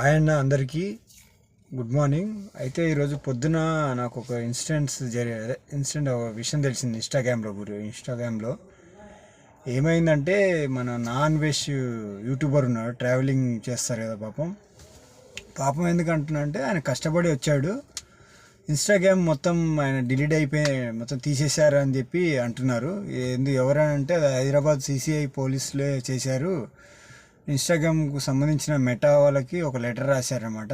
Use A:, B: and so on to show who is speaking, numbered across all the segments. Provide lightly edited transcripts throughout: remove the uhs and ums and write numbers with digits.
A: ఆయన అందరికీ good morning. అయితే ఈరోజు పొద్దున నాకు ఒక ఇన్సిడెంట్ ఒక విషయం తెలిసింది. ఇన్స్టాగ్రామ్లో ఏమైందంటే, మన నాన్ వెజ్ యూట్యూబర్ ఉన్నాడు, ట్రావెలింగ్ చేస్తారు కదా. పాపం పాపం ఎందుకంటున్నా అంటే, ఆయన కష్టపడి వచ్చాడు, ఇన్స్టాగ్రామ్ మొత్తం ఆయన డిలీట్ అయిపోయి మొత్తం తీసేశారు అని చెప్పి అంటున్నారు. ఎవరనంటే అది హైదరాబాద్ సిసిఐ పోలీసులే చేశారు. ఇన్స్టాగ్రామ్కు సంబంధించిన మెటా వాళ్ళకి ఒక లెటర్ రాశారనమాట.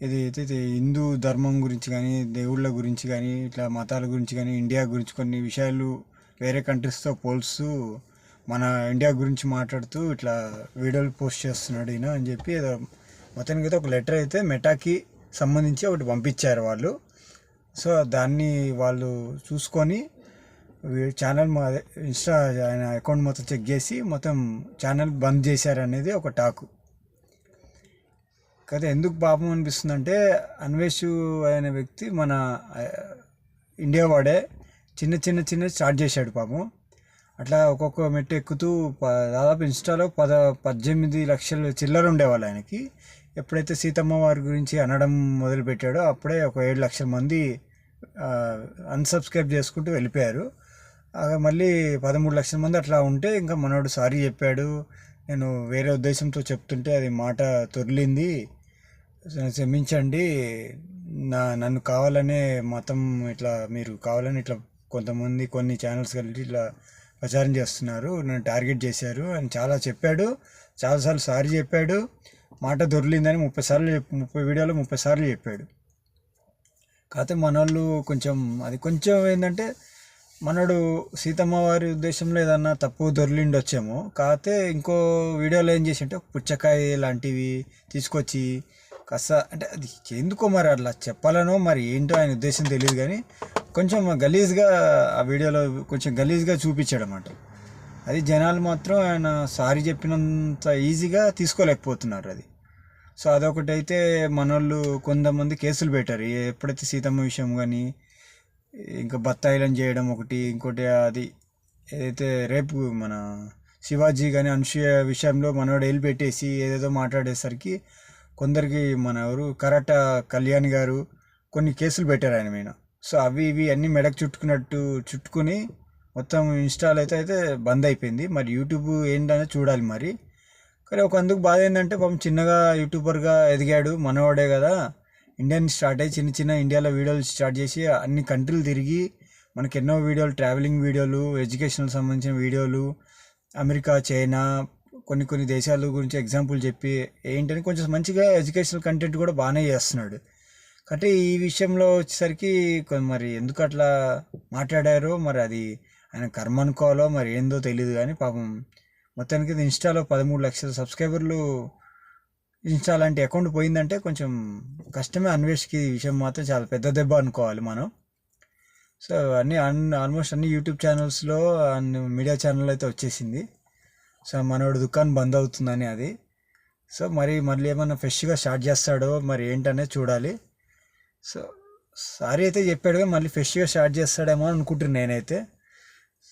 A: ఇది హిందూ ధర్మం గురించి కానీ, దేవుళ్ళ గురించి కానీ, ఇట్లా మతాల గురించి కానీ, ఇండియా గురించి కొన్ని విషయాలు వేరే కంట్రీస్తో పోల్స్తూ మన ఇండియా గురించి మాట్లాడుతూ ఇట్లా వీడియోలు పోస్ట్ చేస్తున్నాడు ఈయన అని చెప్పి మొత్తానికి అయితే ఒక లెటర్ అయితే మెటాకి సంబంధించి ఒకటి పంపించారు వాళ్ళు. సో దాన్ని వాళ్ళు చూసుకొని ఛానల్ ఇన్స్టా ఆయన అకౌంట్ మొత్తం చెక్ చేసి మొత్తం ఛానల్ బంద్ చేశారనేది ఒక టాకు. కదా ఎందుకు పాపం అనిపిస్తుందంటే, అన్వేష్ అనే వ్యక్తి మన ఇండియా వాడే చిన్న స్టార్ట్ చేశాడు పాపం. అట్లా ఒక్కొక్క మెట్టు ఎక్కుతూ దాదాపు ఇన్స్టాలో 18 లక్షల చిల్లర ఉండేవాళ్ళు ఆయనకి. ఎప్పుడైతే సీతమ్మ వారి గురించి అనడం మొదలుపెట్టాడో అప్పుడే ఒక 7 లక్షల మంది అన్సబ్స్క్రైబ్ చేసుకుంటూ వెళ్ళిపోయారు. మళ్ళీ 13 లక్షల మంది అట్లా ఉంటే ఇంకా మనోడు సారీ చెప్పాడు. నేను వేరే ఉద్దేశంతో చెప్తుంటే అది మాట తొర్లింది, క్షమించండి, నన్ను కావాలనే మతం ఇట్లా మీరు కావాలని ఇట్లా కొంతమంది కొన్ని ఛానల్స్ కలిసి ఇట్లా ప్రచారం చేస్తున్నారు, నన్ను టార్గెట్ చేశారు అని చాలా చెప్పాడు. చాలాసార్లు సారీ చెప్పాడు. మాట దొరికిందని 30 వీడియోలో 30 సార్లు చెప్పాడు. కాకపోతే మనోళ్ళు కొంచెం ఏంటంటే, మనోడు సీతమ్మ వారి ఉద్దేశంలో ఏదన్నా తప్పు దొరికిండొచ్చేమో. కాకపోతే ఇంకో వీడియోలో ఏం చేసింటే పుచ్చకాయ లాంటివి తీసుకొచ్చి కాస్త అంటే అది ఎందుకో మరి అట్లా చెప్పాలనో మరి ఏంటో ఆయన ఉద్దేశం తెలియదు, కానీ కొంచెం గలీజ్గా ఆ వీడియోలో గలీజ్గా చూపించాడు అన్నమాట. అది జనాలు మాత్రం ఆయన సారీ చెప్పినంత ఈజీగా తీసుకోలేకపోతున్నారు అది. సో అదొకటి అయితే మనోళ్ళు కొంతమంది కేసులు పెట్టారు. ఎప్పుడైతే సీతమ్మ విషయం కానీ, ఇంకా బత్తాయిలను చేయడం ఒకటి, ఇంకోటి అది ఏదైతే రేపు మన శివాజీ కానీ అనసూయ విషయంలో మనోడు వెళ్ళి పెట్టేసి ఏదేదో మాట్లాడేసరికి కొందరికి మన ఎవరు కరాట కళ్యాణ్ గారు కొన్ని కేసులు పెట్టారు ఆయన మీద. సో అవి ఇవి అన్నీ మెడకు చుట్టుకుని మొత్తం ఇన్స్టాల్ అయితే బంద్ అయిపోయింది. మరి యూట్యూబ్ ఏంటనే చూడాలి మరి. కానీ ఒక అందుకు బాధ ఏంటంటే, పాపం చిన్నగా యూట్యూబర్గా ఎదిగాడు, మనవాడే కదా. ఇండియన్ స్టార్ట్ అయ్యి చిన్న ఇండియాలో వీడియోలు స్టార్ట్ చేసి అన్ని కంట్రీలు తిరిగి మనకి ఎన్నో వీడియోలు, ట్రావెలింగ్ వీడియోలు, ఎడ్యుకేషన్కి సంబంధించిన వీడియోలు, అమెరికా, చైనా, కొన్ని దేశాల గురించి ఎగ్జాంపుల్ చెప్పి ఏంటని కొంచెం మంచిగా ఎడ్యుకేషనల్ కంటెంట్ కూడా బాగానే చేస్తున్నాడు. కాబట్టి ఈ విషయంలో వచ్చేసరికి మరి ఎందుకు అట్లా మాట్లాడారో మరి అది ఆయన కర్మ అనుకోవాలో మరి ఏందో తెలియదు. కానీ పాపం మొత్తానికి ఇన్స్టాలో 13 లక్షల సబ్స్క్రైబర్లు ఇన్స్టా లాంటి అకౌంట్ పోయిందంటే కొంచెం కష్టమే. అన్వేష్కి ఈ విషయం మాత్రం చాలా పెద్ద దెబ్బ అనుకోవాలి మనం. సో ఆల్మోస్ట్ అన్ని యూట్యూబ్ ఛానల్స్లో అన్ని మీడియా ఛానల్ అయితే వచ్చేసింది. సో మనోడు దుకాణం బంద్ అవుతుందని అది. సో మళ్ళీ ఏమన్నా ఫ్రెష్గా స్టార్ట్ చేస్తాడో మరి ఏంటనే చూడాలి. సో సారీ అయితే చెప్పాడు, మళ్ళీ ఫ్రెష్గా స్టార్ట్ చేస్తాడేమో అనుకుంటున్నాను నేనైతే.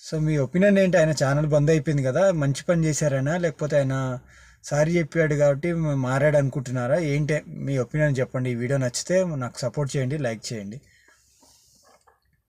A: సో మీ ఒపీనియన్ ఏంటి? ఆయన ఛానల్ బంద్ అయిపోయింది కదా, మంచి పని చేశారైనా, లేకపోతే ఆయన సారీ చెప్పాడు కాబట్టి మారాడు అనుకుంటున్నారా? ఏంటి మీ ఒపీనియన్ చెప్పండి. ఈ వీడియో నచ్చితే నాకు సపోర్ట్ చేయండి, లైక్ చేయండి.